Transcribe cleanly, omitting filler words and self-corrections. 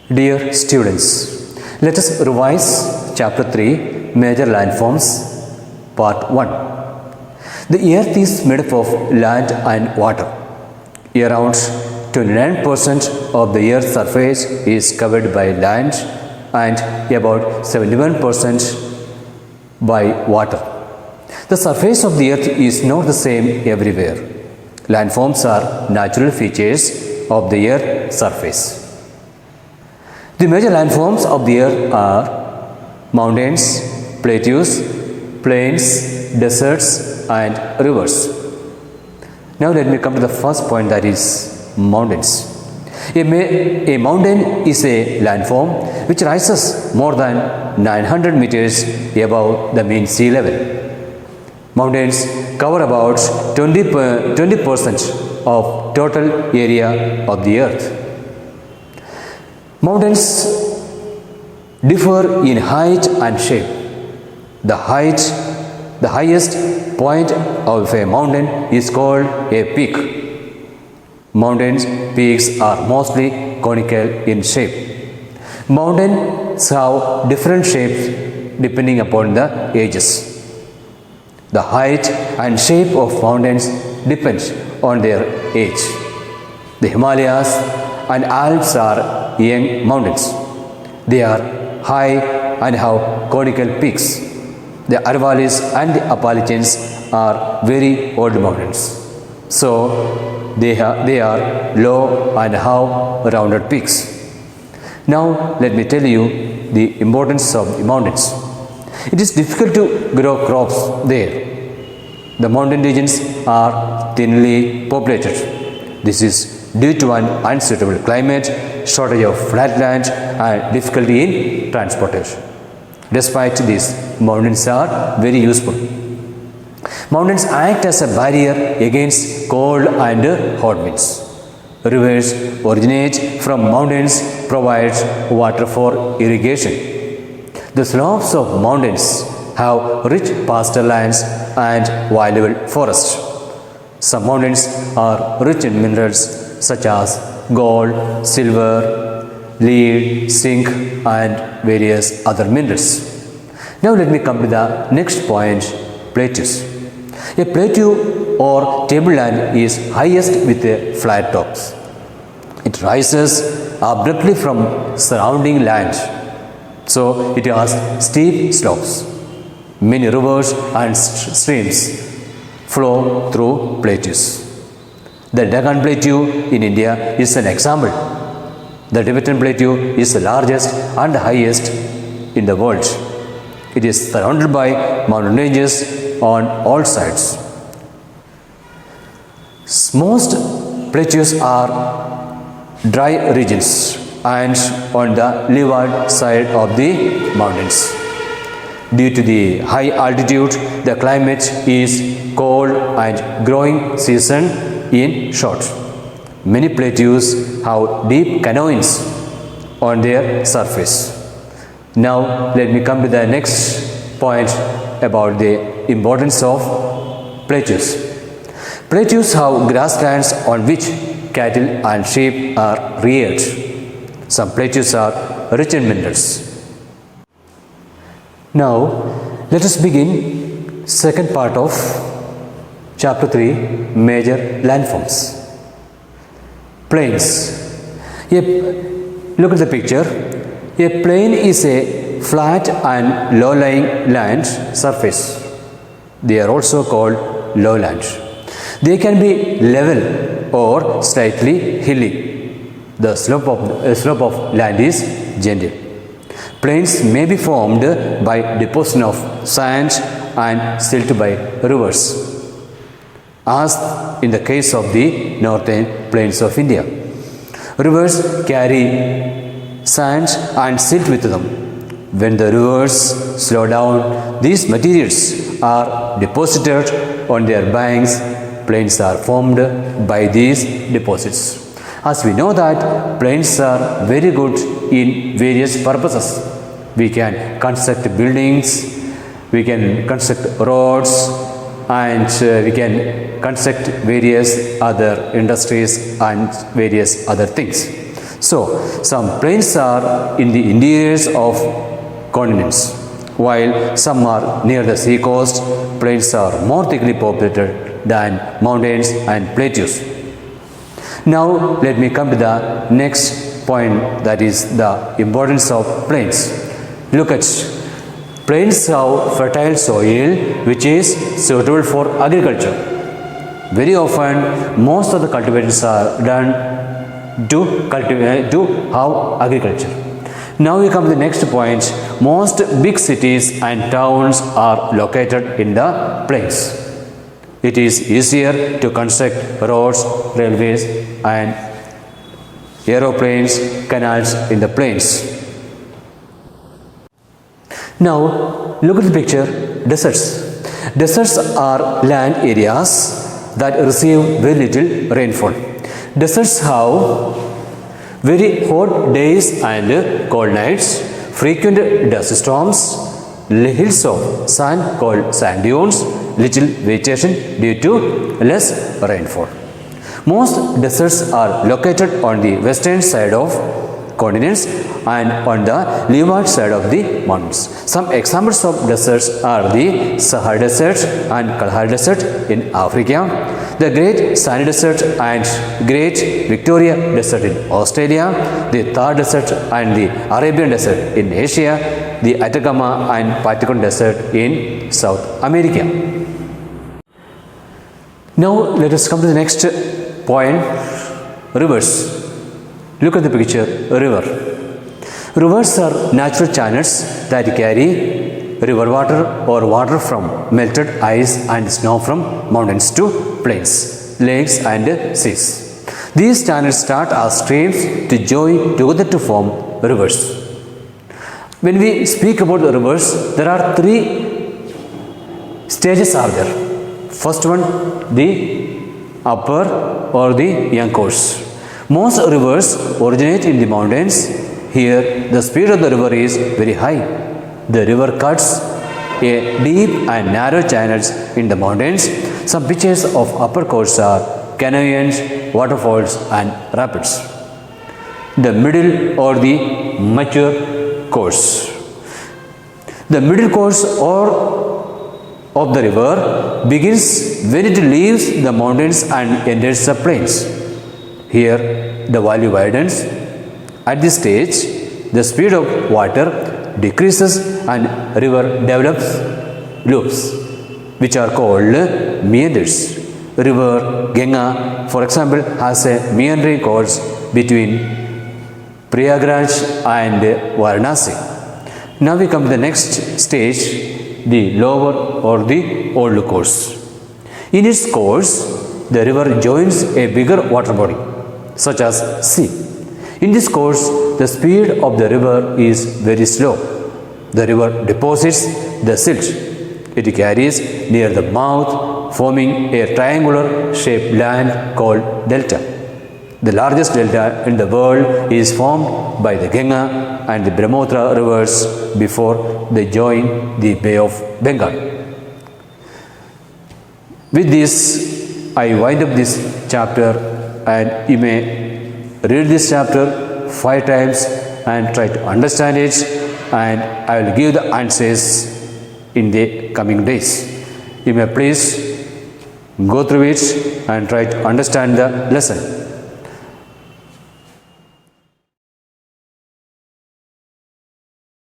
Dear students, let us revise Chapter 3 Major Landforms Part 1. The earth is made up of land and water. Around 29% of the earth's surface is covered by land and about 71% by water. The surface of the earth is not the same everywhere. Landforms are natural features of the earth's surface. The major landforms of the earth are mountains, plateaus, plains, deserts, and rivers. Now let me come to the first point, that is mountains. A mountain is a landform which rises more than 900 meters above the mean sea level. Mountains cover about 20% of total area of the earth. Mountains differ in height and shape. The highest point of a mountain is called a peak. Mountains peaks are mostly conical in shape. Mountains have different shapes depending upon the ages. The height and shape of mountains depends on their age. The Himalayas and Alps are young mountains. They are high and have conical peaks. The Aravallis and the Appalachians are very old mountains. So they are low and have rounded peaks. Now let me tell you the importance of the mountains. It is difficult to grow crops there. The mountain regions are thinly populated. This is due to an unsuitable climate, shortage of flat land, and difficulty in transportation. Despite this, mountains are very useful. Mountains act as a barrier against cold and hot winds. Rivers originate from mountains, provide water for irrigation. The slopes of mountains have rich pasture lands and valuable forests. Some mountains are rich in minerals such as gold, silver, lead, zinc, and various other minerals. Now let me come to the next point, plateaus. A plateau or tableland is highest with a flat tops. It rises abruptly from surrounding land, so it has steep slopes. Many rivers and streams flow through plateaus. The Deccan Plateau in India is an example. The Tibetan Plateau is the largest and highest in the world. It is surrounded by mountain ranges on all sides. Most plateaus are dry regions and on the leeward side of the mountains. Due to the high altitude, the climate is cold and growing season in short. Many plateaus have deep canyons on their surface. Now let me come to the next point about the importance of plateaus. Plateaus have grasslands on which cattle and sheep are reared. Some plateaus are rich in minerals. Now let us begin second part of Chapter 3 Major Landforms. Plains. Look at the picture. A plain is a flat and low-lying land surface. They are also called lowland. They can be level or slightly hilly. The slope of land is gentle. Plains may be formed by deposition of sand and silt by rivers, as in the case of the northern plains of India. Rivers carry sand and silt with them. When the rivers slow down, these materials are deposited on their banks. Plains are formed by these deposits. As we know that plains are very good in various purposes. We can construct buildings, we can construct roads, and we can construct various other industries and various other things. So, some plains are in the interiors of continents, while some are near the sea coast. Plains are more thickly populated than mountains and plateaus. Now, let me come to the next point, that is the importance of plains. Look at plains have fertile soil which is suitable for agriculture. Very often, most of the cultivations are done to have agriculture. Now we come to the next point. Most big cities and towns are located in the plains. It is easier to construct roads, railways and aeroplanes, canals in the plains. Now look at the picture. Deserts. Deserts are land areas that receive very little rainfall. Deserts have very hot days and cold nights, frequent dust storms, hills of sand called sand dunes, little vegetation due to less rainfall. Most deserts are located on the western side of continents and on the leeward side of the mountains. Some examples of deserts are the Sahara Desert and Kalahari Desert in Africa, the Great Sandy Desert and Great Victoria Desert in Australia, the Thar Desert and the Arabian Desert in Asia, the Atacama and Patagon Desert in South America. Now let us come to the next point, rivers. Look at the picture, river. Rivers are natural channels that carry river water or water from melted ice and snow from mountains to plains, lakes and seas. These channels start as streams to join together to form rivers. When we speak about the rivers, there are three stages are there. First one, the upper or the young course. Most rivers originate in the mountains. Here, the speed of the river is very high. The river cuts a deep and narrow channels in the mountains. Some pictures of upper course are canyons, waterfalls and rapids. The middle or the mature course. The middle course or of the river begins when it leaves the mountains and enters the plains. Here, the valley widens. At this stage, the speed of water decreases and river develops loops, which are called meanders. River Ganga, for example, has a meandering course between Prayagraj and Varanasi. Now we come to the next stage, the lower or the old course. In its course, the river joins a bigger water body, such as sea. In this course, the speed of the river is very slow. The river deposits the silt it carries near the mouth, forming a triangular shaped land called delta. The largest delta in the world is formed by the Ganga and the Brahmaputra rivers before they join the Bay of Bengal. With this, I wind up this chapter, and you may read this chapter 5 times and try to understand it, and I will give the answers in the coming days. You may please go through it and try to understand the lesson.